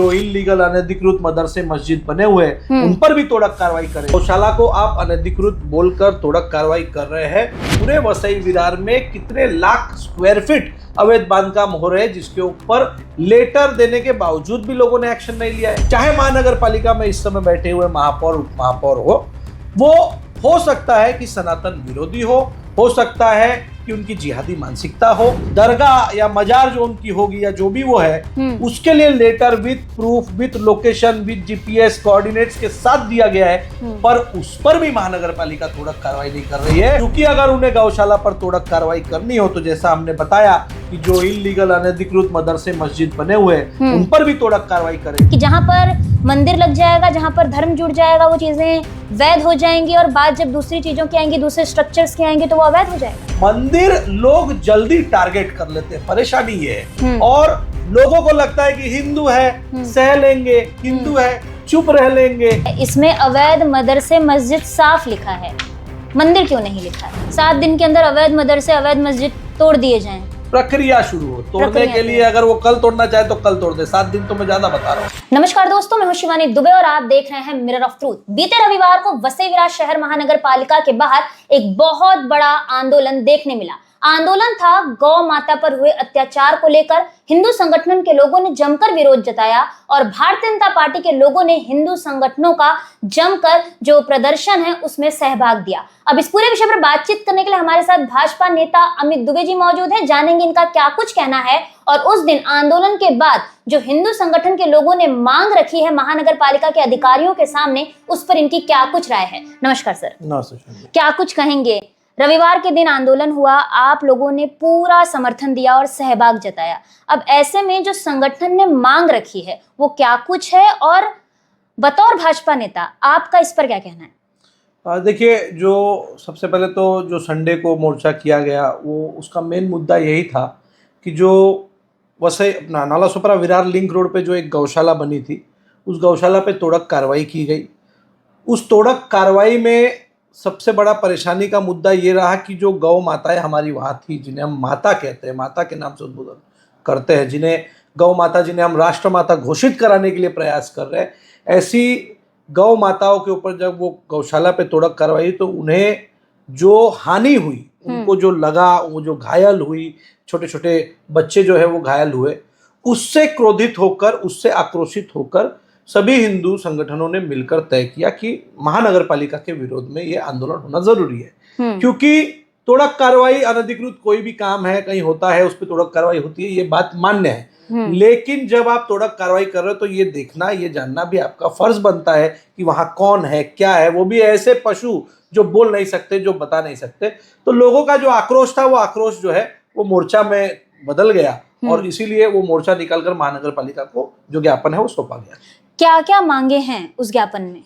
जो इलीगल अनधिकृत मदरसे मस्जिद बने हुए हैं उन पर भी तोड़क कार्रवाई करें। गौशाला को आप अनधिकृत बोलकर तोड़क कार्रवाई कर रहे हैं। पूरे वसई विरार में कितने लाख स्क्वायर फीट अवैध बांधकाम हो रहे हैं जिसके ऊपर लेटर देने के बावजूद भी लोगों ने एक्शन नहीं लिया है। चाहे महानगर पालिका में इस समय बैठे हुए महापौर उप महापौर वो हो सकता है कि सनातन विरोधी हो सकता है कि उनकी जिहादी मानसिकता हो, दरगाह या मजार जो उनकी होगी या जो भी वो है उसके लिए letter with proof with location with GPS coordinates के साथ दिया गया है, पर उस पर भी महानगर पालिका तोड़क कार्रवाई नहीं कर रही है। क्योंकि अगर उन्हें गौशाला पर तोड़क कार्रवाई करनी हो तो जैसा हमने बताया कि जो इलीगल अनधिकृत मदरसे मस्जिद बने हुए हैं उन पर भी तोड़क कार्रवाई करें। कि जहाँ पर मंदिर लग जाएगा, जहाँ पर धर्म जुड़ जाएगा, वो चीजें वैध हो जाएंगी और बात जब दूसरी चीजों की आएंगी, दूसरे स्ट्रक्चर्स की आएंगी तो वो अवैध हो जाएगा। मंदिर लोग जल्दी टारगेट कर लेते हैं, परेशानी ये है। और लोगों को लगता है कि हिंदू है सह लेंगे, हिंदू है चुप रह लेंगे। इसमें अवैध मदरसे मस्जिद साफ लिखा है, मंदिर क्यों नहीं लिखा है? 7 दिन के अंदर अवैध मदरसे अवैध मस्जिद तोड़ दिए जाएं। प्रक्रिया शुरू हो तोड़ने के लिए। अगर वो कल तोड़ना चाहे तो कल तोड़ दे, 7 दिन तो मैं ज्यादा बता रहा हूँ। नमस्कार दोस्तों, मैं हूं शिवानी दुबे और आप देख रहे हैं मिरर ऑफ ट्रूथ। बीते रविवार को वसई विरार शहर महानगर पालिका के बाहर एक बहुत बड़ा आंदोलन देखने मिला। आंदोलन था गौ माता पर हुए अत्याचार को लेकर। हिंदू संगठन के लोगों ने जमकर विरोध जताया और भारतीय जनता पार्टी के लोगों ने हिंदू संगठनों का जमकर जो प्रदर्शन है उसमें सहभाग दिया। अब इस पूरे विषय पर बातचीत करने के लिए हमारे साथ भाजपा नेता अमित दुबे जी मौजूद हैं। जानेंगे इनका क्या कुछ कहना है और उस दिन आंदोलन के बाद जो हिंदू संगठन के लोगों ने मांग रखी है महानगर पालिका के अधिकारियों के सामने, उस पर इनकी क्या कुछ राय है। नमस्कार सर। नमस्कार। क्या कुछ कहेंगे? रविवार के दिन आंदोलन हुआ, आप लोगों ने पूरा समर्थन दिया और सहभाग जताया। अब ऐसे में जो संगठन ने मांग रखी है वो क्या कुछ है और बतौर भाजपा नेता आपका इस पर क्या कहना है? देखिए, जो सबसे पहले तो जो संडे को मोर्चा किया गया वो उसका मेन मुद्दा यही था कि जो वसई अपना नालासोपारा विरार लिंक रोड पे जो एक गौशाला बनी थी उस गौशाला पे तोड़क कार्रवाई की गई। उस तोड़क कार्रवाई में सबसे बड़ा परेशानी का मुद्दा ये रहा कि जो गौ माताएं हमारी वहाँ थी, जिन्हें हम माता कहते हैं, माता के नाम से उद्बोधन करते हैं, जिन्हें गौ माता, जिन्हें हम राष्ट्र माता घोषित कराने के लिए प्रयास कर रहे हैं, ऐसी गौ माताओं के ऊपर जब वो गौशाला पे तोड़क कार्रवाई तो उन्हें जो हानि हुई, उनको जो लगा, वो जो घायल हुई, छोटे छोटे बच्चे जो है वो घायल हुए, उससे क्रोधित होकर, उससे आक्रोशित होकर सभी हिंदू संगठनों ने मिलकर तय किया कि महानगर पालिका के विरोध में ये आंदोलन होना जरूरी है। क्योंकि तोड़क कार्रवाई अनधिकृत कोई भी काम है, कहीं होता है, उस पर तोड़क कार्रवाई होती है, ये बात मान्य है। लेकिन जब आप तोड़क कार्रवाई कर रहे हो तो ये देखना, ये जानना भी आपका फर्ज बनता है कि वहां कौन है, क्या है, वो भी ऐसे पशु जो बोल नहीं सकते, जो बता नहीं सकते। तो लोगों का जो आक्रोश था वो आक्रोश जो है वो मोर्चा में बदल गया और इसीलिए वो मोर्चा निकालकर महानगर पालिका को जो ज्ञापन है वो सौंपा गया। क्या क्या मांगे हैं उस ज्ञापन में?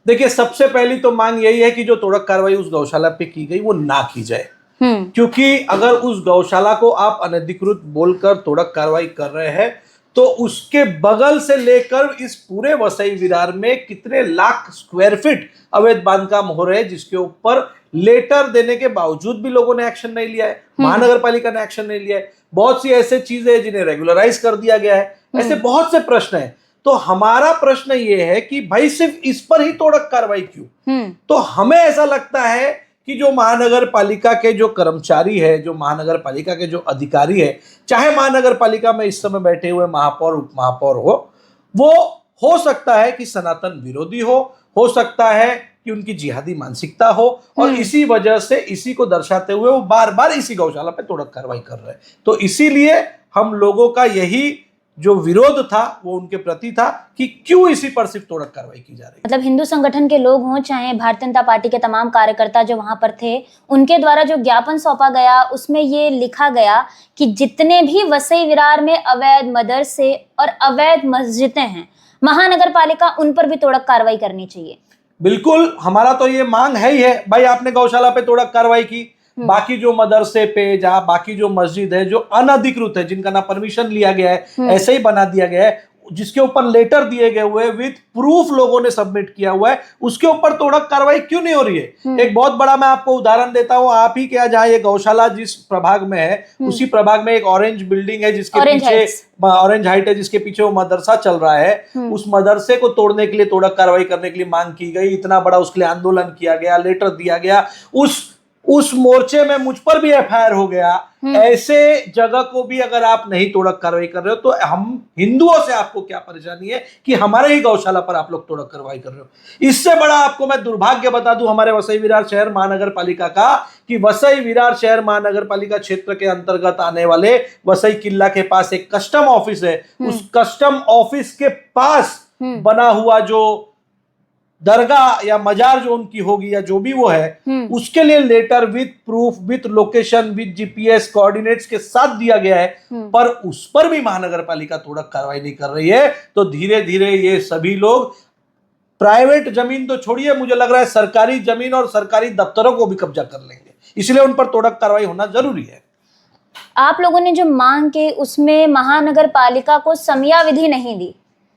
देखिए, सबसे पहली तो मांग यही है कि जो तोड़क कार्रवाई उस गौशाला पे की गई वो ना की जाए। क्योंकि अगर उस गौशाला को आप अनधिकृत बोलकर तोड़क कार्रवाई कर रहे हैं तो उसके बगल से लेकर इस पूरे वसई विरार में कितने लाख स्क्वायर फीट अवैध बांधकाम हो रहे हैं जिसके ऊपर लेटर देने के बावजूद भी लोगों ने एक्शन नहीं लिया है, महानगर पालिका ने एक्शन नहीं लिया है। बहुत सी ऐसे चीजें हैं जिन्हें रेगुलराइज कर दिया गया है। ऐसे बहुत से प्रश्न हैं। तो हमारा प्रश्न ये है कि भाई सिर्फ इस पर ही तोड़क कार्रवाई क्यों? तो हमें ऐसा लगता है कि जो महानगर पालिका के जो कर्मचारी है, जो महानगर पालिका के जो अधिकारी है, चाहे महानगर पालिका में इस समय बैठे हुए महापौर उप महापौर वो हो सकता है कि सनातन विरोधी हो सकता है कि उनकी जिहादी मानसिकता हो और इसी वजह से, इसी को दर्शाते हुए वो बार बार इसी गौशाला पे तोड़क कार्रवाई कर रहे हैं। तो इसीलिए हम लोगों का यही जो विरोध था वो उनके प्रति था कि क्यों इसी पर सिर्फ तोड़क कार्रवाई की जा रही है। मतलब हिंदू संगठन के लोग हों, चाहे भारतीय जनता पार्टी के तमाम कार्यकर्ता जो वहां पर थे, उनके द्वारा जो ज्ञापन सौंपा गया उसमें ये लिखा गया कि जितने भी वसई विरार में अवैध मदरसे और अवैध मस्जिदें हैं, महानगर पालिका उन पर भी तोड़क कार्रवाई करनी चाहिए। बिल्कुल, हमारा तो ये मांग है ही है। भाई, आपने गौशाला पे तोड़क कार्रवाई की, बाकी जो मदरसे पे, जहाँ बाकी जो मस्जिद है जो अनधिकृत है, जिनका ना परमिशन लिया गया है, ऐसे ही बना दिया गया है, जिसके ऊपर लेटर दिए गए हुए विथ प्रूफ लोगों ने सबमिट किया हुआ है, उसके ऊपर तोड़क कार्रवाई क्यों नहीं हो रही है? एक बहुत बड़ा मैं आपको उदाहरण देता हूं, आप ही क्या, जहां ये गौशाला जिस प्रभाग में है उसी प्रभाग में एक ऑरेंज बिल्डिंग है जिसके पीछे ऑरेंज हाइट है, जिसके पीछे वो मदरसा चल रहा है। उस मदरसे को तोड़ने के लिए, तोड़क कार्रवाई करने के लिए मांग की गई, इतना बड़ा उसके लिए आंदोलन किया गया, लेटर दिया गया, उस मोर्चे में मुझ पर भी एफआईआर हो गया। ऐसे जगह को भी अगर आप नहीं तोड़क कार्रवाई कर रहे हो तो हम हिंदुओं से आपको क्या परेशानी है कि हमारे ही गौशाला पर आप लोग तोड़क कार्रवाई कर रहे हो? इससे बड़ा आपको मैं दुर्भाग्य बता दूं हमारे वसई विरार शहर महानगर पालिका का, कि वसई विरार शहर महानगर पालिका क्षेत्र के अंतर्गत आने वाले वसई किला के पास एक कस्टम ऑफिस है। उस कस्टम ऑफिस के पास बना हुआ जो दरगाह या मजार जो उनकी होगी या जो भी वो है, उसके लिए letter with proof, with location, with GPS coordinates के साथ दिया गया है, पर उस पर भी महानगर पालिका तोड़क कार्रवाई नहीं कर रही है। तो धीरे धीरे ये सभी लोग प्राइवेट जमीन तो छोड़िए, मुझे लग रहा है सरकारी जमीन और सरकारी दफ्तरों को भी कब्जा कर लेंगे, इसलिए उन पर तोड़क कार्रवाई होना जरूरी है। आप लोगों ने जो मांग की उसमें महानगर पालिका को समयाविधि नहीं दी,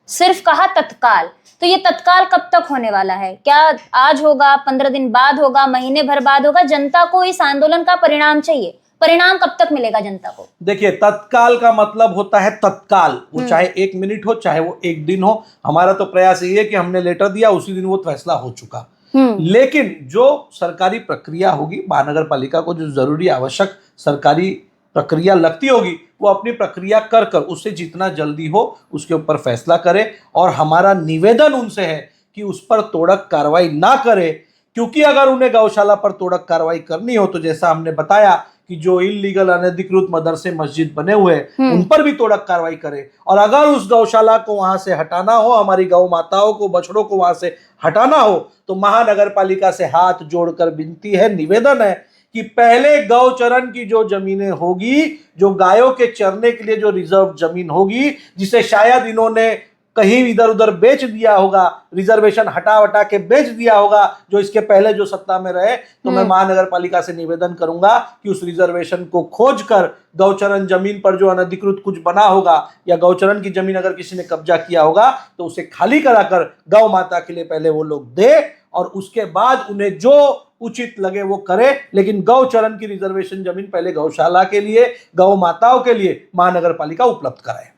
सिर्फ कहा तत्काल। तो ये तत्काल कब तक होने वाला है? क्या आज होगा, 15 दिन बाद होगा, महीने भर बाद होगा? जनता को इस आंदोलन का परिणाम चाहिए, परिणाम कब तक मिलेगा जनता को? देखिए, तत्काल का मतलब होता है तत्काल, वो चाहे 1 मिनट हो, चाहे वो 1 दिन हो। हमारा तो प्रयास यही है कि हमने लेटर दिया, उसी दिन वो फैसला हो चुका। लेकिन जो सरकारी प्रक्रिया होगी, महानगर पालिका को जो जरूरी आवश्यक सरकारी प्रक्रिया लगती होगी, वो अपनी प्रक्रिया कर कर उससे जितना जल्दी हो उसके ऊपर फैसला करे। और हमारा निवेदन उनसे है कि उस पर तोड़क कार्रवाई ना करे, क्योंकि अगर उन्हें गौशाला पर तोड़क कार्रवाई करनी हो तो जैसा हमने बताया कि जो इल्लीगल अनधिकृत मदरसे मस्जिद बने हुए उन पर भी तोड़क कार्रवाई करे। और अगर उस गौशाला को वहां से हटाना हो, हमारी गौ माताओं को, बछड़ों को वहां से हटाना हो, तो महानगर पालिका से हाथ जोड़कर विनती है, निवेदन है कि पहले गौचरण की जो जमीनें होगी, जो गायों के चरने के लिए जो रिजर्व जमीन होगी, जिसे शायद इन्होंने कहीं इधर उधर बेच दिया होगा, रिजर्वेशन हटा वटा के बेच दिया होगा, जो इसके पहले जो सत्ता में रहे, तो मैं महानगर पालिका से निवेदन करूंगा कि उस रिजर्वेशन को खोज कर गौचरण जमीन पर जो अनधिकृत कुछ बना होगा या गौचरण की जमीन अगर किसी ने कब्जा किया होगा तो उसे खाली कराकर गौ माता के लिए पहले वो लोग दे, और उसके बाद उन्हें जो उचित लगे वो करे। लेकिन गौचरण की रिजर्वेशन जमीन पहले गौशाला के लिए, गौ माताओं के लिए महानगर पालिका उपलब्ध कराए।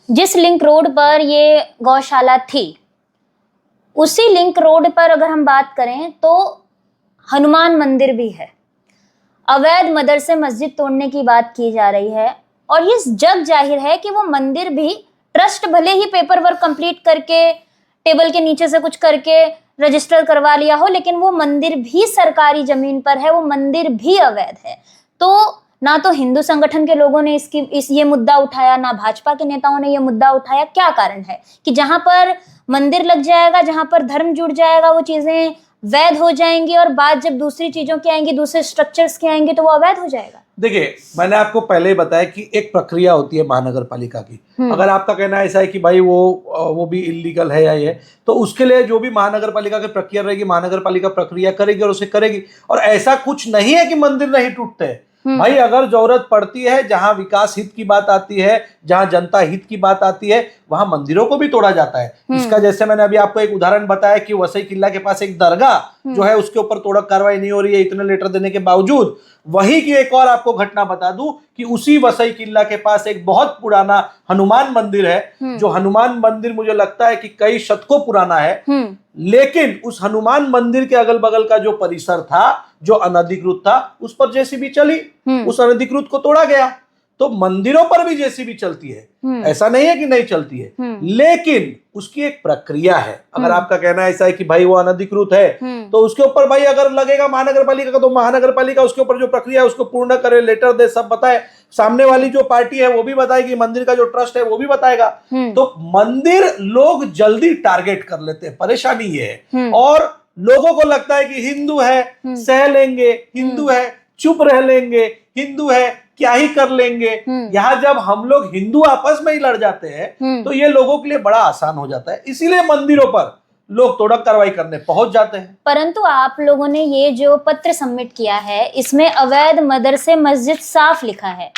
जिस लिंक रोड पर ये गौशाला थी, उसी लिंक रोड पर अगर हम बात करें तो हनुमान मंदिर भी है। अवैध मदरसे मस्जिद तोड़ने की बात की जा रही है, और ये जग जाहिर है कि वो मंदिर भी ट्रस्ट भले ही पेपर वर्क कंप्लीट करके, टेबल के नीचे से कुछ करके रजिस्टर करवा लिया हो, लेकिन वो मंदिर भी सरकारी जमीन पर है, वो मंदिर भी अवैध है। तो ना तो हिंदू संगठन के लोगों ने ये मुद्दा उठाया, ना भाजपा के नेताओं ने ये मुद्दा उठाया। क्या कारण है कि जहां पर मंदिर लग जाएगा, जहां पर धर्म जुड़ जाएगा, वो चीजें वैध हो जाएंगी, और बात जब दूसरी चीजों की आएंगी, दूसरे स्ट्रक्चर्स की आएंगी, तो वो अवैध हो जाएगा? देखिए, मैंने आपको पहले ही बताया कि एक प्रक्रिया होती है महानगर पालिका की। अगर आपका कहना ऐसा है कि भाई वो भी इलीगल है या ये, तो उसके लिए जो भी महानगर पालिका की प्रक्रिया रहेगी, महानगर पालिका प्रक्रिया करेगी और उसे करेगी। और ऐसा कुछ नहीं है कि मंदिर नहीं टूटते। भाई, अगर जरूरत पड़ती है, जहां विकास हित की बात आती है, जहां जनता हित की बात आती है, वहां मंदिरों को भी तोड़ा जाता है। इसका जैसे मैंने अभी आपको एक उदाहरण बताया कि वसई किला के पास एक दरगाह जो है, उसके ऊपर तोड़क कार्रवाई नहीं हो रही है इतने लेटर देने के बावजूद। वही की एक और आपको घटना बता दूं कि उसी वसई किला के पास एक बहुत पुराना हनुमान मंदिर है, जो हनुमान मंदिर मुझे लगता है कि कई शतकों पुराना है। लेकिन उस हनुमान मंदिर के अगल बगल का जो परिसर था, जो अनधिकृत था, उस पर जेसीबी चली, उस अनधिकृत को तोड़ा गया। तो मंदिरों पर भी जेसीबी चलती है, ऐसा नहीं है कि नहीं चलती है, लेकिन उसकी एक प्रक्रिया है। अगर आपका कहना ऐसा है कि भाई वो अनधिकृत है, तो उसके ऊपर भाई अगर लगेगा महानगर पालिका का, तो महानगर पालिका उसके ऊपर जो प्रक्रिया है उसको पूर्ण करे, लेटर दे, सब बताए। सामने वाली जो पार्टी है वो भी बताएगी, मंदिर का जो ट्रस्ट है वो भी बताएगा। तो मंदिर लोग जल्दी टारगेट कर लेते हैं, परेशानी ये है। और लोगों को लगता है कि हिंदू है, सह लेंगे, हिंदू है, चुप रह लेंगे, हिंदू है, क्या ही कर लेंगे। यहाँ जब हम लोग हिंदू आपस में ही लड़ जाते हैं तो ये लोगों के लिए बड़ा आसान हो जाता है, इसीलिए मंदिरों पर लोग तोड़क कार्रवाई करने पहुंच जाते हैं। परंतु आप लोगों ने ये जो पत्र सबमिट किया है, इसमें अवैध मदरसे मस्जिद साफ लिखा है,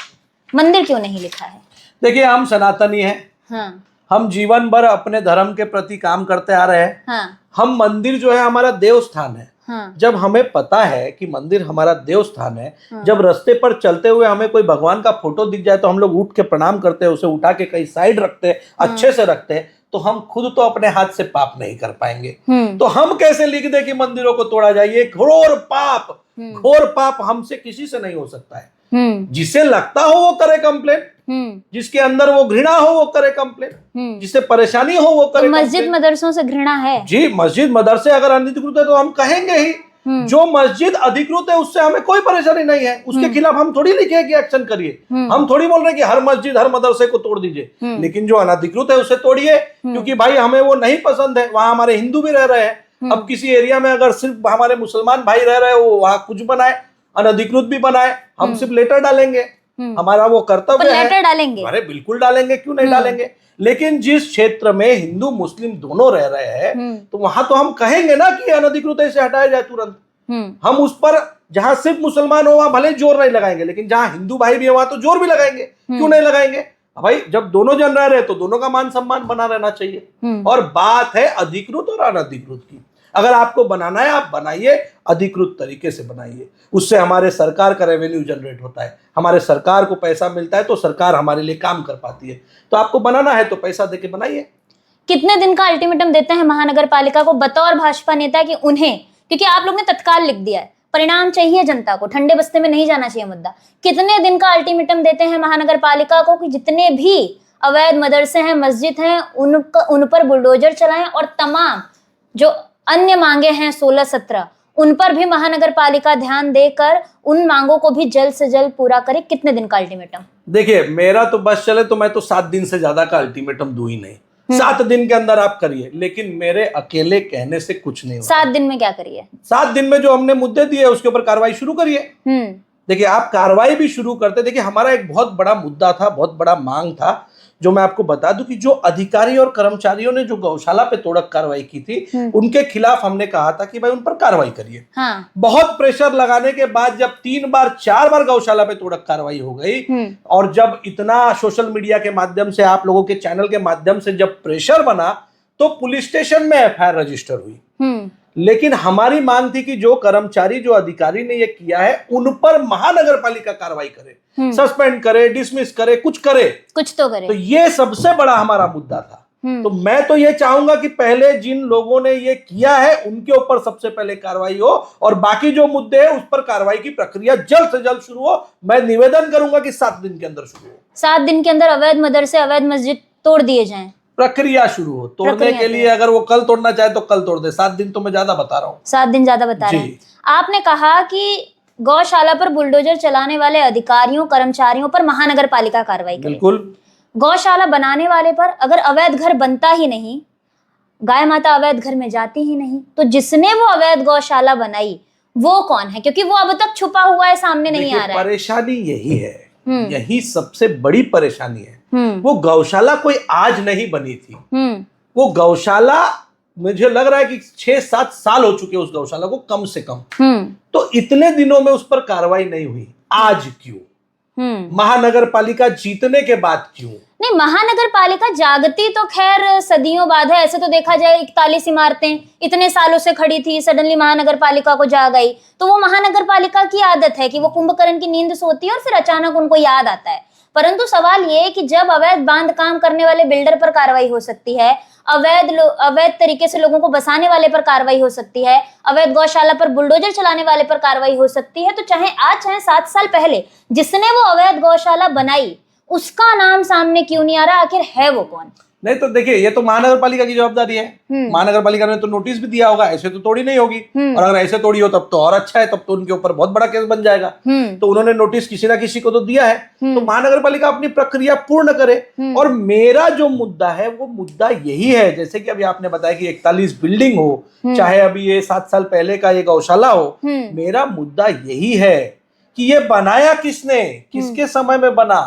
मंदिर क्यों नहीं लिखा है? देखिए, हम सनातनी हैं। हम जीवन भर अपने धर्म के प्रति काम करते आ रहे हैं। हाँ, हम मंदिर जो है हमारा देव स्थान है। हाँ, जब हमें पता है कि मंदिर हमारा देव स्थान है, हाँ। जब रास्ते पर चलते हुए हमें कोई भगवान का फोटो दिख जाए तो हम लोग उठ के प्रणाम करते हैं, उसे उठा के कहीं साइड रखते हैं, अच्छे से रखते हैं, तो हम खुद तो अपने हाथ से पाप नहीं कर पाएंगे। तो हम कैसे लिख दे कि मंदिरों को तोड़ा जाए? ये घोर पाप हमसे किसी से नहीं हो सकता है। जिसे लगता हो वो करे कंप्लेन, जिसके अंदर वो घृणा हो वो करे कंप्लेन, जिसे परेशानी हो वो करे। तो मस्जिद मदरसों से घृणा है जी, मस्जिद मदरसे अगर अनधिकृत है तो हम कहेंगे ही। जो मस्जिद अधिकृत है उससे हमें कोई परेशानी नहीं है, उसके खिलाफ हम थोड़ी लिखे कि एक्शन करिए। हम थोड़ी बोल रहे हैं कि हर मस्जिद हर मदरसे को तोड़ दीजिए, लेकिन जो अनधिकृत है उसे तोड़िए, क्योंकि भाई हमें वो नहीं पसंद है। वहां हमारे हिंदू भी रह रहे हैं। अब किसी एरिया में अगर सिर्फ हमारे मुसलमान भाई रह रहे हैं, वो वहां कुछ बनाए, अनधिकृत भी बनाए, हम सिर्फ लेटर डालेंगे, हमारा वो कर्तव्य है। लेटर डालेंगे? अरे बिल्कुल डालेंगे, क्यों नहीं डालेंगे। लेकिन जिस क्षेत्र में हिंदू मुस्लिम दोनों रह रहे हैं तो वहां तो हम कहेंगे ना कि अनधिकृत इसे हटाया जाए तुरंत। हम उस पर, जहां सिर्फ मुसलमान हो वहां भले जोर नहीं लगाएंगे, लेकिन जहां हिंदू भाई भी है वहां तो जोर भी लगाएंगे। क्यों नहीं लगाएंगे भाई? जब दोनों जन रह रहे तो दोनों का मान सम्मान बना रहना चाहिए। और बात है अधिकृत और अनधिकृत की। अगर आपको बनाना है आप बनाइए, अधिकृत तरीके से बनाइए, उससे हमारे सरकार का रेवेन्यू जनरेट होता है, हमारे सरकार को पैसा मिलता है, तो सरकार हमारे लिए काम कर पाती है। तो आपको बनाना है तो पैसा देके बनाइए। कितने दिन का अल्टीमेटम देते हैं महानगर पालिका को बतौर भाजपा नेता कि उन्हें, क्योंकि आप लोग ने तत्काल लिख दिया है, परिणाम चाहिए जनता को, ठंडे बस्ते में नहीं जाना चाहिए मुद्दा। कितने दिन का अल्टीमेटम देते हैं महानगर पालिका को कि जितने भी अवैध मदरसे हैं, मस्जिद हैं, उन पर बुलडोजर चलाएं और तमाम जो अन्य मांगे हैं 16-17 उन पर भी महानगर पालिका ध्यान देकर उन मांगों को भी जल्द से जल्द पूरा करे? कितने दिन का अल्टीमेटम? देखिए, मेरा तो बस चले तो मैं तो 7 दिन से ज्यादा का अल्टीमेटम दूं ही नहीं। 7 दिन के अंदर आप करिए, लेकिन मेरे अकेले कहने से कुछ नहीं होगा। 7 दिन में क्या करिए? 7 दिन में जो हमने मुद्दे दिए उसके ऊपर कार्रवाई शुरू करिए। देखिए, आप कार्रवाई भी शुरू करते, देखिए हमारा एक बहुत बड़ा मुद्दा था, बहुत बड़ा मांग था, जो मैं आपको बता दूं कि जो अधिकारी और कर्मचारियों ने जो गौशाला पे तोड़क कार्रवाई की थी, उनके खिलाफ हमने कहा था कि भाई उन पर कार्रवाई करिए। हाँ। बहुत प्रेशर लगाने के बाद जब 3 बार 4 बार गौशाला पे तोड़क कार्रवाई हो गई, और जब इतना सोशल मीडिया के माध्यम से, आप लोगों के चैनल के माध्यम से जब प्रेशर बना, तो पुलिस स्टेशन में एफआईआर रजिस्टर हुई। लेकिन हमारी मांग थी कि जो कर्मचारी, जो अधिकारी ने ये किया है, उन पर महानगर पालिका कार्रवाई करे, सस्पेंड करे, डिसमिस करे, कुछ करे, कुछ तो करे। तो ये सबसे बड़ा हमारा मुद्दा था। तो मैं तो ये चाहूंगा कि पहले जिन लोगों ने ये किया है उनके ऊपर सबसे पहले कार्रवाई हो, और बाकी जो मुद्दे हैं उस पर कार्रवाई की प्रक्रिया जल्द से जल्द शुरू हो। मैं निवेदन करूंगा कि 7 दिन के अंदर शुरू हो। 7 दिन के अंदर अवैध मदरसे, अवैध मस्जिद तोड़ दिए जाएं, प्रक्रिया शुरू हो। तोड़ने के लिए अगर वो कल तोड़ना चाहे तो कल तोड़ दे। 7 दिन तो मैं ज्यादा बता रहा हूँ। 7 दिन ज्यादा बता रहे हैं। आपने कहा कि गौशाला पर बुलडोजर चलाने वाले अधिकारियों, कर्मचारियों पर महानगर पालिका कार्रवाई करे। बिल्कुल। गौशाला बनाने वाले पर अगर अवैध घर बनता ही नहीं, गाय माता अवैध घर में जाती ही नहीं, तो जिसने वो अवैध गौशाला बनाई वो कौन है? क्योंकि वो अब तक छुपा हुआ है, सामने नहीं आ रहा है। परेशानी यही है, यही सबसे बड़ी परेशानी है। वो गौशाला कोई आज नहीं बनी थी। वो गौशाला, मुझे लग रहा है कि 6-7 साल हो चुके उस गौशाला को, कम से कम। तो इतने दिनों में उस पर कार्रवाई नहीं हुई, आज क्यों? महानगर पालिका जीतने के बाद क्यों नहीं? महानगर पालिका जागती तो खैर सदियों बाद है। ऐसे तो देखा जाए 41 इमारतें इतने सालों से खड़ी थी, सडनली महानगर पालिका को जाग आई। तो वो महानगर पालिका की आदत है कि वो कुंभकर्ण की नींद सोती है और फिर अचानक उनको याद आता है। परंतु सवाल ये है कि जब अवैध बांध काम करने वाले बिल्डर पर कार्रवाई हो सकती है, अवैध तरीके से लोगों को बसाने वाले पर कार्रवाई हो सकती है, अवैध गौशाला पर बुलडोजर चलाने वाले पर कार्रवाई हो सकती है, तो चाहे आज चाहे 7 साल पहले जिसने वो अवैध गौशाला बनाई उसका नाम सामने क्यों नहीं आ रहा? आखिर है वो कौन? नहीं तो देखिए, ये तो महानगर पालिका की जवाबदारी है। महानगर पालिका ने तो नोटिस भी दिया होगा, ऐसे तो तोड़ी नहीं होगी। और अगर ऐसे तोड़ी हो तब तो और अच्छा है, तब तो उनके ऊपर बहुत बड़ा केस बन जाएगा। तो उन्होंने नोटिस किसी ना किसी को तो दिया है। तो महानगर पालिका अपनी प्रक्रिया पूर्ण करे। और मेरा जो मुद्दा है वो मुद्दा यही है, जैसे कि अभी आपने बताया कि 41 बिल्डिंग हो, चाहे अभी ये 7 साल पहले का ये गौशाला हो, मेरा मुद्दा यही है कि ये बनाया किसने, किसके समय में बना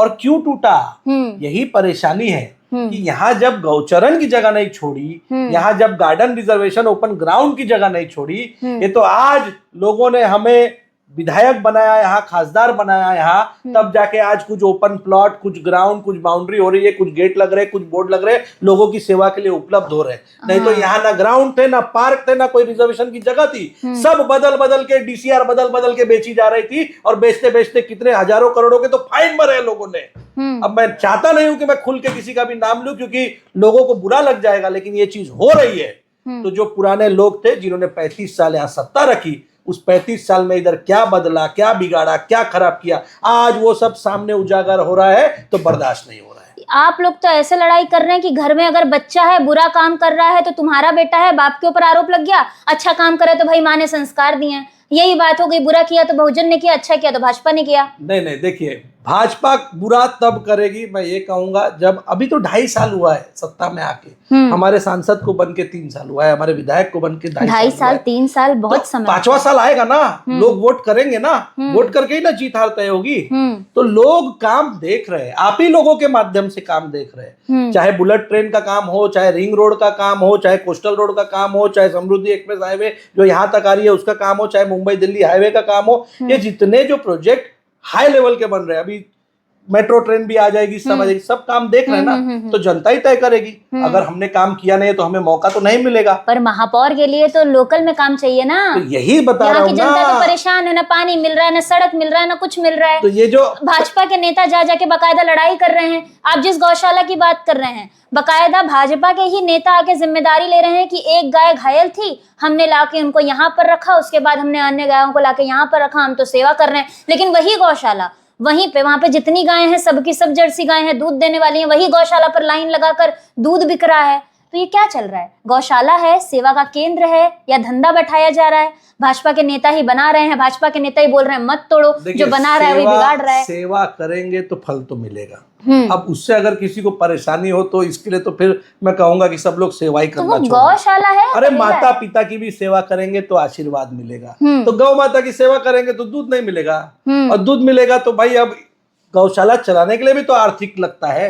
और क्यों टूटा। यही परेशानी है कि यहाँ जब गौचरण की जगह नहीं छोड़ी, यहाँ जब गार्डन रिजर्वेशन, ओपन ग्राउंड की जगह नहीं छोड़ी, ये तो आज लोगों ने हमें विधायक बनाया यहाँ, खासदार बनाया यहाँ, तब जाके आज कुछ ओपन प्लॉट, कुछ ग्राउंड, कुछ बाउंड्री हो रही है, कुछ गेट लग रहे, कुछ बोर्ड लग रहे, लोगों की सेवा के लिए उपलब्ध हो रहे। नहीं तो यहाँ ना ग्राउंड थे, ना पार्क थे, ना कोई रिजर्वेशन की जगह थी। सब बदल बदल के डीसीआर बदल बदल के बेची जा रही थी, और बेचते बेचते कितने हजारों करोड़ों के तो फाइन भरे लोगों ने। अब मैं चाहता नहीं हूं कि मैं खुल के किसी का भी नाम लूं, क्योंकि लोगों को बुरा लग जाएगा, लेकिन ये चीज हो रही है। तो जो पुराने लोग थे जिन्होंने 35 साल यहाँ सत्ता रखी, उस 35 साल में इधर क्या बदला, क्या बिगाड़ा, क्या खराब किया, आज वो सब सामने उजागर हो रहा है, तो बर्दाश्त नहीं हो रहा है। आप लोग तो ऐसे लड़ाई कर रहे हैं कि घर में अगर बच्चा है, बुरा काम कर रहा है तो तुम्हारा बेटा है, बाप के ऊपर आरोप लग गया, अच्छा काम करे तो भाई माँ ने संस्कार दिए हैं। यही बात हो गई, बुरा किया तो बहुजन ने किया, अच्छा किया तो भाजपा ने किया। नहीं नहीं, देखिए, भाजपा बुरा तब करेगी, मैं ये कहूंगा, जब अभी तो 2.5 साल हुआ है सत्ता में आके, हमारे सांसद को बन के 3 साल हुआ है, हमारे विधायक को बन के 2.5 साल, 3 साल बहुत समय। 5वां साल आएगा ना, लोग वोट करेंगे ना, वोट करके ही ना जीत हार तय होगी। तो लोग काम देख रहे हैं, आप ही लोगों के माध्यम से काम देख रहे हैं, चाहे बुलेट ट्रेन का काम हो, चाहे रिंग रोड का काम हो, चाहे कोस्टल रोड का काम हो, चाहे समृद्धि एक्सप्रेस हाईवे जो यहां तक आ रही है उसका काम हो, चाहे मुंबई दिल्ली हाईवे का काम हो। ये जितने जो प्रोजेक्ट हाई लेवल के बन रहे हैं, अभी मेट्रो ट्रेन भी आ जाएगी, सब आ जाएगी, सब काम देख रहे हैं ना, तो जनता ही तय करेगी। अगर हमने काम किया नहीं तो हमें मौका तो नहीं मिलेगा। पर महापौर के लिए तो लोकल में काम चाहिए ना, तो यही बता रहा हूं ना, जनता तो परेशान है, ना पानी मिल रहा है, ना सड़क मिल रहा है, ना कुछ मिल रहा है। तो ये जो भाजपा के नेता जा जाके बकायदा लड़ाई कर रहे हैं। आप जिस गौशाला की बात कर रहे हैं, बकायदा भाजपा के ही नेता आके जिम्मेदारी ले रहे हैं कि एक गाय घायल थी, हमने लाके उनको यहाँ पर रखा, उसके बाद हमने अन्य गायों को लाके यहाँ पर रखा, हम तो सेवा कर रहे हैं। लेकिन वही गौशाला, वहीं पे वहां पे जितनी गायें हैं सबकी सब जर्सी गायें हैं, दूध देने वाली हैं, वही गौशाला पर लाइन लगाकर दूध बिक रहा है। तो ये क्या चल रहा है? गौशाला है, सेवा का केंद्र है, या धंधा बैठाया जा रहा है? भाजपा के नेता ही बना रहे हैं, भाजपा के नेता ही बोल रहे हैं मत तोड़ो, जो बना रहा है वही बिगाड़ रहा है। सेवा करेंगे तो फल तो मिलेगा। अब उससे अगर किसी को परेशानी हो तो इसके लिए तो फिर मैं कहूंगा कि सब लोग सेवा ही करना तो गौशाला है, अरे माता पिता की भी सेवा करेंगे तो आशीर्वाद मिलेगा। तो गौ माता की सेवा करेंगे तो दूध नहीं मिलेगा, और दूध मिलेगा तो भाई अब गौशाला चलाने के लिए भी तो आर्थिक लगता है।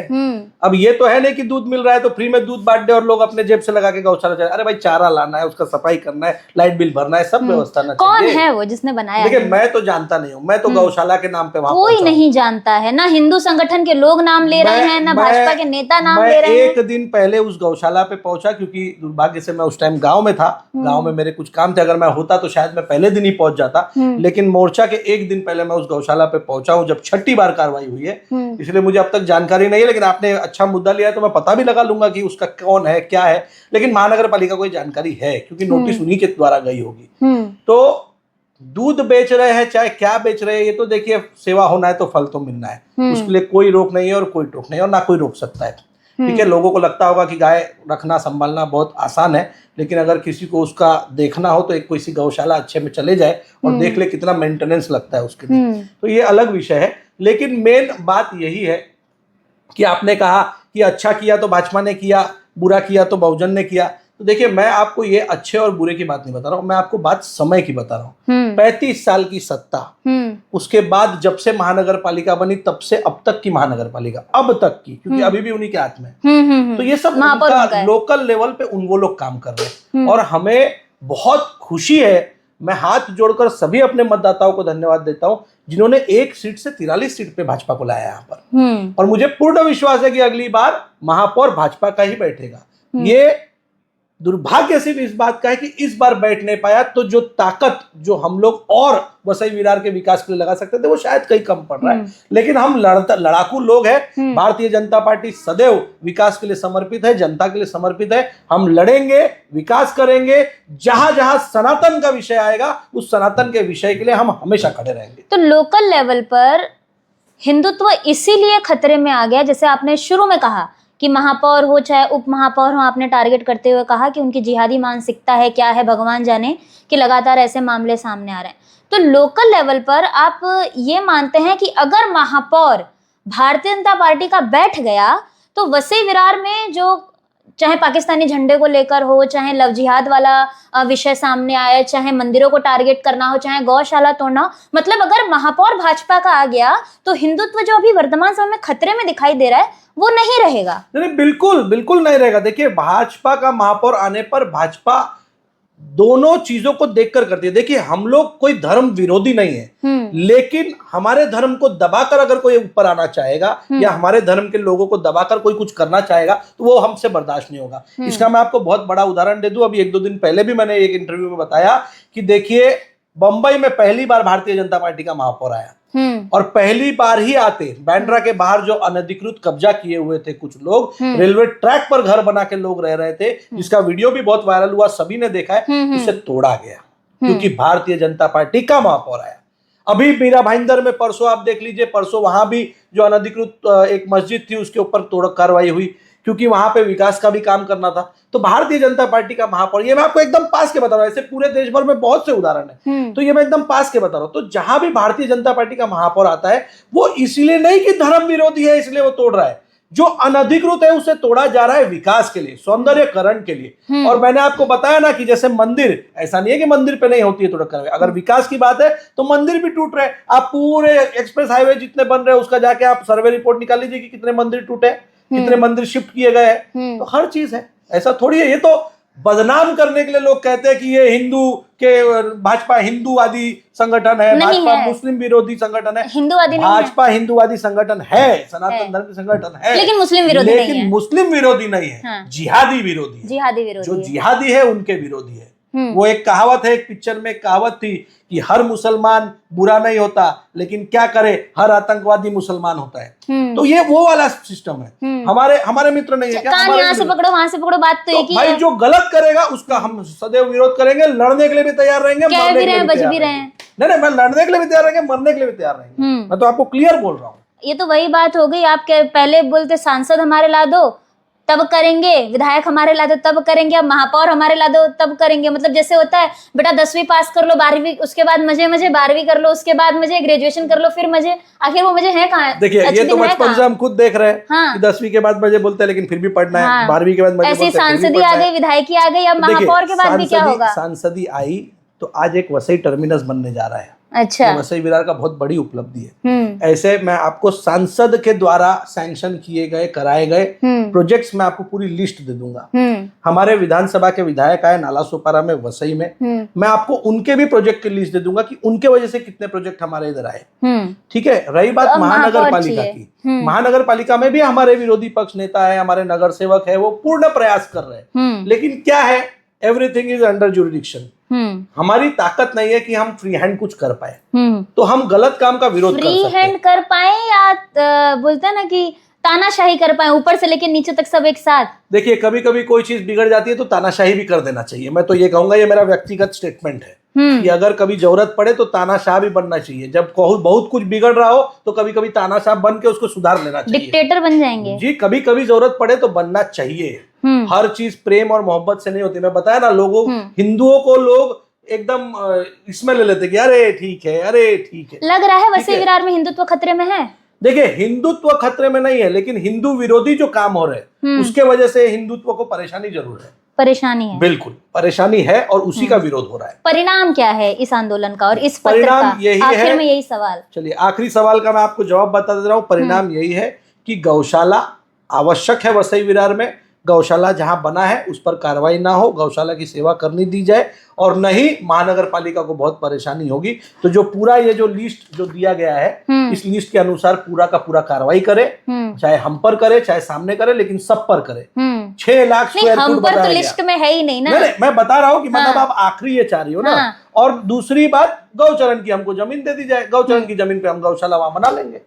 अब ये तो है नहीं कि दूध मिल रहा है तो फ्री में दूध बांट दे और लोग अपने जेब से लगा के गौशाला चला। अरे भाई चारा लाना है, उसका सफाई करना है, लाइट बिल भरना है, सब व्यवस्था ना। कौन है वो जिसने बनाया? देखिए मैं तो जानता नहीं हूँ, मैं तो गौशाला के नाम पे वहां कोई नहीं जानता है, ना हिंदू संगठन के लोग नाम ले रहे हैं, ना भाजपा के नेता नाम ले रहे हैं। एक दिन पहले उस गौशाला पे पहुंचा, क्योंकि दुर्भाग्य से मैं उस टाइम गाँव में था, गाँव में मेरे कुछ काम थे। अगर मैं होता तो शायद मैं पहले दिन ही पहुंच जाता, लेकिन मोर्चा के एक दिन पहले मैं उस गौशाला पे पहुंचा हूँ, जब 6ठी बार कार्रवाई हुई है। इसलिए मुझे अब तक जानकारी नहीं है, लेकिन आपने अच्छा मुद्दा लिया है तो मैं पता भी लगा लूंगा कि उसका कौन है, क्या है। लेकिन महानगर पालिका को जानकारी है, क्योंकि नोटिस उन्हीं के द्वारा गई होगी। तो दूध बेच रहे हैं, चाहे क्या बेच रहे हैं, ये तो देखिए सेवा होना है तो फल तो मिलना है, उसके लिए कोई रोक नहीं है और कोई टोक नहीं है, और ना कोई रोक सकता है। ठीक है, लोगों को लगता होगा कि गाय रखना संभालना बहुत आसान है, लेकिन अगर किसी को उसका देखना हो तो एक कोई सी गौशाला अच्छे में चले जाए और देख ले कितना मेंटेनेंस लगता है उसके लिए, तो ये अलग विषय है। लेकिन मेन बात यही है कि आपने कहा कि अच्छा किया तो भाजपा ने किया, बुरा किया तो बहुजन ने किया। तो देखिए मैं आपको ये अच्छे और बुरे की बात नहीं बता रहा हूँ, मैं आपको बात समय की बता रहा हूँ। 35 साल की सत्ता, उसके बाद जब से महानगर पालिका बनी तब से अब तक की महानगर पालिका, अब तक की, क्योंकि अभी भी उन्हीं के हाथ में। तो ये सब उनका लोकल लेवल पे वो लोग काम कर रहे हैं, और हमें बहुत खुशी है। मैं हाथ जोड़कर सभी अपने मतदाताओं को धन्यवाद देता हूं जिन्होंने 1 सीट से 43 सीट पे भाजपा को लाया यहाँ पर, और मुझे पूर्ण विश्वास है कि अगली बार महापौर भाजपा का ही बैठेगा। ये दुर्भाग्य सिर्फ इस बात का है कि इस बार बैठ नहीं पाया, तो जो ताकत जो हम लोग और वसई विरार के विकास के लिए लगा सकते थे वो शायद कहीं कम पड़ रहा है। लेकिन हम लड़ाकू लोग हैं, भारतीय जनता पार्टी सदैव विकास के लिए समर्पित है, जनता के लिए समर्पित है। हम लड़ेंगे, विकास करेंगे, जहां जहां सनातन का विषय आएगा उस सनातन के विषय के लिए हम हमेशा खड़े रहेंगे। तो लोकल लेवल पर हिंदुत्व इसीलिए खतरे में आ गया, जैसे आपने शुरू में कहा कि महापौर हो चाहे उप महापौर हो, आपने टारगेट करते हुए कहा कि उनकी जिहादी मानसिकता है, क्या है भगवान जाने, कि लगातार ऐसे मामले सामने आ रहे हैं। तो लोकल लेवल पर आप ये मानते हैं कि अगर महापौर भारतीय जनता पार्टी का बैठ गया तो वसई विरार में जो चाहे पाकिस्तानी झंडे को लेकर हो, चाहे लव जिहाद वाला विषय सामने आए, चाहे मंदिरों को टारगेट करना हो, चाहे गौशाला तोड़ना हो, मतलब अगर महापौर भाजपा का आ गया तो हिंदुत्व जो अभी वर्तमान समय में खतरे में दिखाई दे रहा है वो नहीं रहेगा। नहीं, बिल्कुल बिल्कुल नहीं रहेगा। देखिए भाजपा का महापौर आने पर भाजपा दोनों चीजों को देखकर करती है। देखिए, हम लोग कोई धर्म विरोधी नहीं है, लेकिन हमारे धर्म को दबाकर अगर कोई ऊपर आना चाहेगा या हमारे धर्म के लोगों को दबाकर कोई कुछ करना चाहेगा तो वो हमसे बर्दाश्त नहीं होगा। इसका मैं आपको बहुत बड़ा उदाहरण दे दूं। अभी 1-2 दिन पहले भी मैंने एक इंटरव्यू में बताया कि देखिए, बंबई में पहली बार भारतीय जनता पार्टी का महापौर आया और पहली बार ही आते बांद्रा के बाहर जो अनधिकृत कब्जा किए हुए थे कुछ लोग, रेलवे ट्रैक पर घर बना के लोग रह रहे थे, जिसका वीडियो भी बहुत वायरल हुआ, सभी ने देखा है, उसे तोड़ा गया क्योंकि भारतीय जनता पार्टी का महापौर आया। अभी मीरा भाईंदर में परसों आप देख लीजिए, परसों वहां भी जो अनधिकृत एक मस्जिद थी उसके ऊपर तोड़ कार्रवाई हुई क्योंकि वहां पे विकास का भी काम करना था। तो भारतीय जनता पार्टी का महापौर, ये मैं आपको एकदम पास के बता रहा हूं, ऐसे पूरे देश भर में बहुत से उदाहरण है, तो ये मैं एकदम पास के बता रहा हूं। तो जहां भी भारतीय जनता पार्टी का महापौर आता है वो इसलिए नहीं कि धर्म विरोधी है इसलिए वो तोड़ रहा है, जो अनधिकृत है उसे तोड़ा जा रहा है विकास के लिए, सौंदर्यकरण के लिए। और मैंने आपको बताया ना कि जैसे मंदिर, ऐसा नहीं है कि मंदिर पे नहीं होती है तोड़ कार्रवाई, अगर विकास की बात है तो मंदिर भी टूट रहे हैं। आप पूरे एक्सप्रेस हाईवे जितने बन रहे हैं उसका जाके आप सर्वे रिपोर्ट निकाल लीजिए कि कितने मंदिर टूटे, कितने मंदिर शिफ्ट किए गए हैं। तो हर चीज है, ऐसा थोड़ी है। ये तो बदनाम करने के लिए लोग कहते हैं कि ये हिंदू के, भाजपा हिंदूवादी संगठन है, भाजपा मुस्लिम विरोधी संगठन है। हिंदूवादी नहीं है, भाजपा हिंदूवादी संगठन है, सनातन धर्म की संगठन है, लेकिन मुस्लिम विरोधी नहीं है। लेकिन मुस्लिम विरोधी नहीं है, जिहादी विरोधी है। जिहादी विरोधी, जो जिहादी है उनके विरोधी है। वो एक कहावत है, एक पिक्चर में एक कहावत थी कि हर मुसलमान बुरा नहीं होता, लेकिन क्या करे, हर आतंकवादी मुसलमान होता है। तो ये वो वाला सिस्टम है। हमारे मित्र नहीं है क्या? कान यहाँ से पकड़ो वहां से पकड़ो, बात तो एक ही भाई है। जो गलत करेगा उसका हम सदैव विरोध करेंगे, लड़ने के लिए भी तैयार रहेंगे, कह मरने भी के रहे लिए हैं, भी बच तैयार भी रहे रहेंगे। हैं। नहीं, मैं लड़ने के लिए भी तैयार रहेंगे, मरने के लिए भी तैयार रहेंगे। मैं तो आपको क्लियर बोल रहा हूँ। ये तो वही बात हो गई, आप पहले बोलते सांसद हमारे ला दो तब करेंगे, विधायक हमारे ला दो तब करेंगे, अब महापौर हमारे ला दो तब करेंगे। मतलब जैसे होता है बेटा 10वीं पास कर लो, 12वीं उसके बाद मजे 12वीं कर लो, उसके बाद मजे ग्रेजुएशन कर लो, फिर मजे, आखिर वो मजे है कहाँ? देखिए, ये तो बचपन से हम खुद देख रहे हैं कि 10वीं के बाद मजे बोलते हैं लेकिन फिर भी पढ़ना है, 12वीं के बाद मजे ऐसी सांसदी आ गई, विधायकी आ गई, अब महापौर के बाद भी क्या होगा? सांसदी आई तो आज एक वसई टर्मिनस बनने जा रहा है। अच्छा, वसई विरार का बहुत बड़ी उपलब्धि है। ऐसे मैं आपको सांसद के द्वारा सैंक्शन किए गए, कराए गए प्रोजेक्ट्स में आपको पूरी लिस्ट दे दूंगा। हमारे विधानसभा के विधायक आए नालासोपारा में, वसई में, मैं आपको उनके भी प्रोजेक्ट की लिस्ट दे दूंगा कि उनके वजह से कितने प्रोजेक्ट हमारे इधर आए। ठीक है। रही बात महानगर पालिका की, महानगर पालिका में भी हमारे विरोधी पक्ष नेता है, हमारे नगर सेवक है, वो पूर्ण प्रयास कर रहे हैं, लेकिन क्या है, एवरीथिंग इज अंडर जुरिडिक्शन। हमारी ताकत नहीं है कि हम फ्री हैंड कुछ कर पाए, तो हम गलत काम का विरोध कर सकते हैं। फ्री हैंड कर पाए या बोलते हैं ना कि तानाशाही कर पाए, ऊपर से लेके नीचे तक सब एक साथ। देखिए, कभी कभी कोई चीज बिगड़ जाती है तो तानाशाही भी कर देना चाहिए। मैं तो ये कहूंगा, ये मेरा व्यक्तिगत स्टेटमेंट है कि अगर कभी जरूरत पड़े तो तानाशाह भी बनना चाहिए। जब बहुत कुछ बिगड़ रहा हो तो कभी कभी तानाशाह बन के उसको सुधार लेना चाहिए। डिक्टेटर बन जाएंगे जी, कभी कभी जरूरत पड़े तो बनना चाहिए। हर चीज प्रेम और मोहब्बत से नहीं होती। मैं बताया ना, लोगों हिंदुओं को लोग एकदम इसमें ले लेते कि अरे ठीक है, अरे ठीक है। लग रहा है वसई विरार में हिंदुत्व खतरे में है। देखिए, हिंदुत्व खतरे में नहीं है, लेकिन हिंदू विरोधी जो काम हो रहे हैं उसके वजह से हिंदुत्व को परेशानी जरूर है। परेशानी है, बिल्कुल परेशानी है, और उसी का विरोध हो रहा है। परिणाम क्या है इस आंदोलन का और इस पत्र परिणाम का? यही आखिर है, में यही सवाल। चलिए आखिरी सवाल का मैं आपको जवाब बता दे रहा हूँ। परिणाम यही है कि गौशाला आवश्यक है वसई विरार में। गौशाला जहां बना है उस पर कार्रवाई ना हो, गौशाला की सेवा करनी दी जाए, और नहीं महानगर पालिका को बहुत परेशानी होगी। तो जो पूरा ये जो लिस्ट जो दिया गया है, इस लिस्ट के अनुसार पूरा का पूरा कार्रवाई करे, चाहे हम पर करे चाहे सामने करे, लेकिन सब पर करे। 6 लाख स्क्वायर फुट हम पर तो लिस्ट में है ही नहीं ना। नहीं, मैं बता रहा हूँ कि मतलब आप आखिरी ये चाह रही हो ना। और दूसरी बात, गौचरण की हमको जमीन दे दी जाए, गौचरण की जमीन पे हम गौशाला वहां बना लेंगे।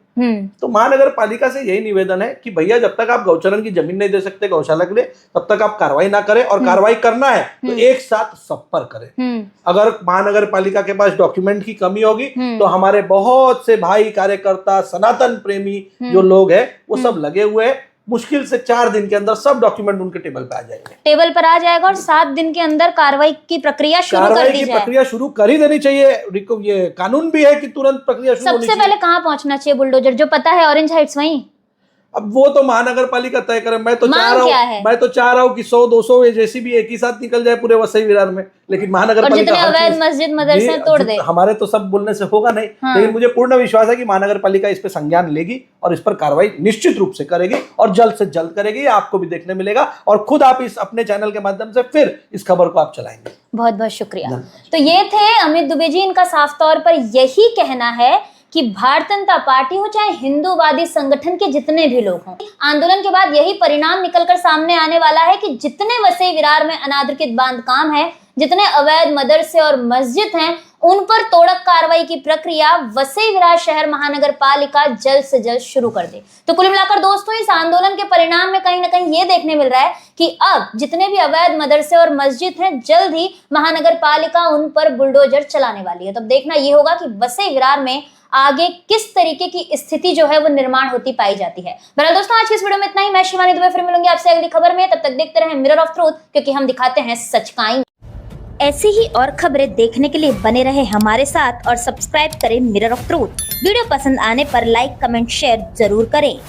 तो महानगर पालिका से यही निवेदन है कि भैया जब तक आप गौचरण की जमीन नहीं दे सकते गौशाला के लिए, तब तक आप कार्रवाई ना करें, और कार्रवाई करना है तो एक साथ सब पर करें। अगर महानगर पालिका के पास डॉक्यूमेंट की कमी होगी तो हमारे बहुत से भाई कार्यकर्ता, सनातन प्रेमी जो लोग हैं, वो सब लगे हुए हैं। मुश्किल से 4 दिन के अंदर सब डॉक्यूमेंट उनके टेबल पे आ जाएंगे, टेबल पर आ जाएगा, और 7 दिन के अंदर कार्रवाई की प्रक्रिया शुरू कर दी जाए। प्रक्रिया शुरू कर ही देनी चाहिए। ये कानून भी है कि तुरंत प्रक्रिया शुरू होनी चाहिए। सबसे पहले कहाँ पहुंचना चाहिए बुलडोजर? जो पता है ऑरेंज हाइट्स वहीं। अब वो तो महानगर पालिका तय करे। मैं तो चाह रहा हूँ कि 100-200 जेसीबी एक ही साथ निकल जाए पूरे वसई विरार में, लेकिन महानगर पालिका अवैध मस्जिद मदरसे तोड़ दे। हमारे तो सब बोलने से होगा नहीं, लेकिन मुझे पूर्ण विश्वास है कि महानगर पालिका इस पे संज्ञान लेगी और इस पर कार्रवाई निश्चित रूप से करेगी और जल्द से जल्द करेगी। आपको भी देखने मिलेगा और खुद आप इस अपने चैनल के माध्यम से फिर इस खबर को आप चलाएंगे। बहुत बहुत शुक्रिया। तो ये थे अमित दुबे जी। इनका साफ तौर पर यही कहना है कि भारतीय जनता पार्टी हो चाहे हिंदूवादी संगठन के जितने भी लोग हों, आंदोलन के बाद यही परिणाम निकलकर सामने आने वाला है कि जितने वसई विरार में अनाधिकृत बांधकाम है, जितने अवैध मदरसे और मस्जिद हैं, उन पर तोड़क कार्रवाई की प्रक्रिया वसई विरार शहर महानगर पालिका जल्द से जल्द शुरू कर दे। तो कुल मिलाकर दोस्तों, इस आंदोलन के परिणाम में कहीं ना कहीं ये देखने मिल रहा है कि अब जितने भी अवैध मदरसे और मस्जिद हैं, जल्द ही महानगर पालिका उन पर बुलडोजर चलाने वाली है। तब देखना ये होगा कि वसई विरार में आगे किस तरीके की स्थिति जो है वो निर्माण होती पाई जाती है। बहरहाल दोस्तों, आज की इस वीडियो में इतना ही। मैं शिवानी दुबे फिर मिलूंगी आपसे अगली खबर में। तब तक देखते रहें मिरर ऑफ ट्रूथ, क्योंकि हम दिखाते हैं सच का आईना। ऐसी ही और खबरें देखने के लिए बने रहे हमारे साथ और सब्सक्राइब करें मिरर ऑफ ट्रूथ। वीडियो पसंद आने पर लाइक, कमेंट, शेयर जरूर करें।